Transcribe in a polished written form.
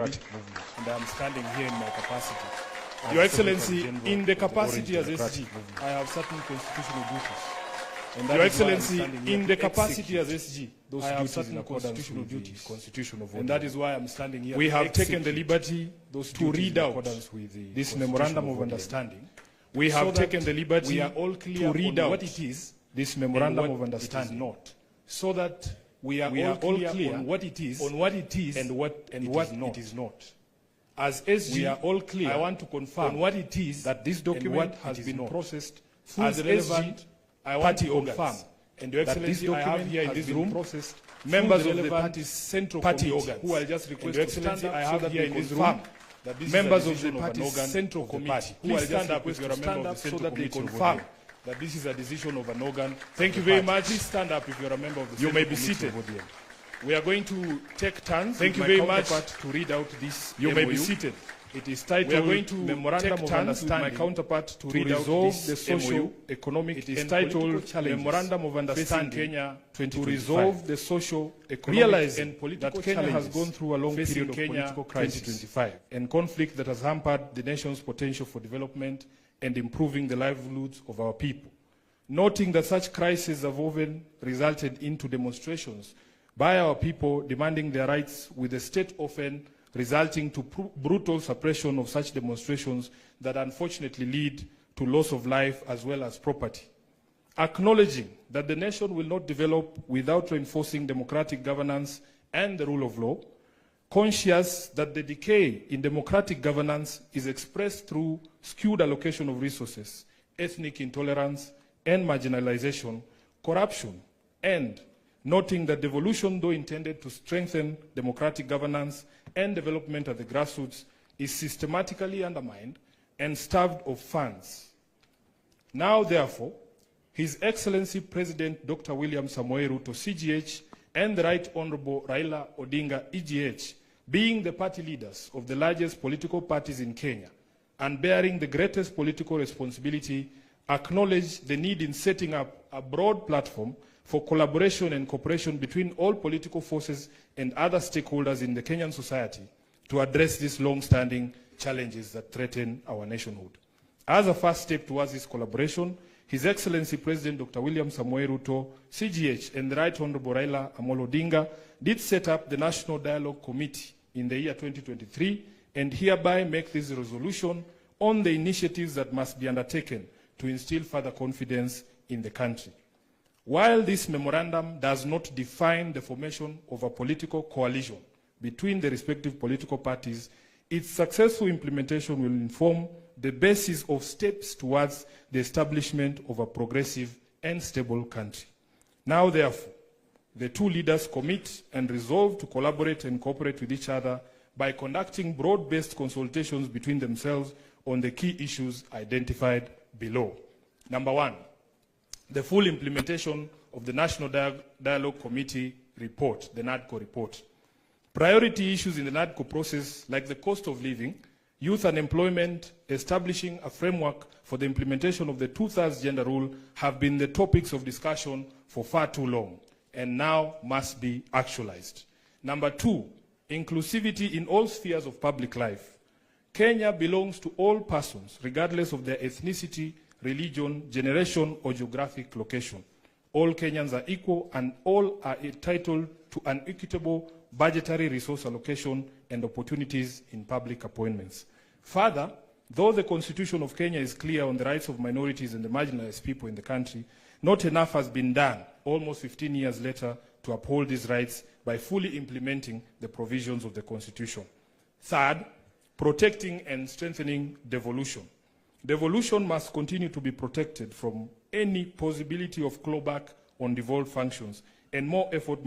Movement. And I am standing here in my capacity. Your Excellency, in the capacity as SG, I have certain constitutional duties. And Your Excellency, in the capacity as SG, I have certain constitutional duties. And that is why I'm standing here. We have taken the liberty to read out this memorandum of understanding. We have taken the liberty to read out what it is, this memorandum of understanding, not, so that we are all clear on what it is, and what it is not. As SG, we are all clear. I want to confirm on what it is that this document has been processed through the relevant party organs. And Your Excellency, I have here in this room members of the party's central party organs who I just request to stand up. I have here in this room members of the party's central committee who I just request to stand up so that they confirm that this is a decision of an organ. Thank you very much. Please stand up if you're a member of the Central Committee. You may be seated. We are going to take turns. Thank you very much to read out this. You may be seated. It is titled, we are going to Memorandum of Understanding with my counterpart to resolve the socio-economic and political challenges Memorandam of Understanding Kenya to resolve the socio-economic and political challenges Kenya has gone through a long period of political crisis and conflict that has hampered the nation's potential for development and improving the livelihoods of our people. Noting that such crises have often resulted into demonstrations by our people demanding their rights, with the state often resulting to brutal suppression of such demonstrations that unfortunately lead to loss of life as well as property. Acknowledging that the nation will not develop without reinforcing democratic governance and the rule of law, conscious that the decay in democratic governance is expressed through skewed allocation of resources, ethnic intolerance and marginalization, corruption, and noting that devolution, though intended to strengthen democratic governance and development at the grassroots, is systematically undermined and starved of funds. Now, therefore, His Excellency President Dr. William Samoei Ruto, CGH, and the Right Honorable Raila Odinga, EGH, being the party leaders of the largest political parties in Kenya and bearing the greatest political responsibility, acknowledge the need in setting up a broad platform for collaboration and cooperation between all political forces and other stakeholders in the Kenyan society to address these long-standing challenges that threaten our nationhood. As a first step towards this collaboration, His Excellency President Dr. William Samoei Ruto, CGH, and the Right Honorable Raila Amolo Odinga did set up the National Dialogue Committee in the year 2023 and hereby make this resolution on the initiatives that must be undertaken to instill further confidence in the country. While this memorandum does not define the formation of a political coalition between the respective political parties, its successful implementation will inform the basis of steps towards the establishment of a progressive and stable country. Now, therefore, the two leaders commit and resolve to collaborate and cooperate with each other by conducting broad-based consultations between themselves on the key issues identified below. Number one, the full implementation of the National Dialogue Committee report, the NADCO report. Priority issues in the NADCO process, like the cost of living, youth unemployment, establishing a framework for the implementation of the 2/3 gender rule, have been the topics of discussion for far too long and now must be actualized. Number two, inclusivity in all spheres of public life. Kenya belongs to all persons, regardless of their ethnicity, religion, generation, or geographic location. All Kenyans are equal and all are entitled to an equitable budgetary resource allocation and opportunities in public appointments. Further, though the Constitution of Kenya is clear on the rights of minorities and the marginalized people in the country, not enough has been done, almost 15 years later, to uphold these rights by fully implementing the provisions of the Constitution. Third, protecting and strengthening devolution. Devolution must continue to be protected from any possibility of clawback on devolved functions, and more effort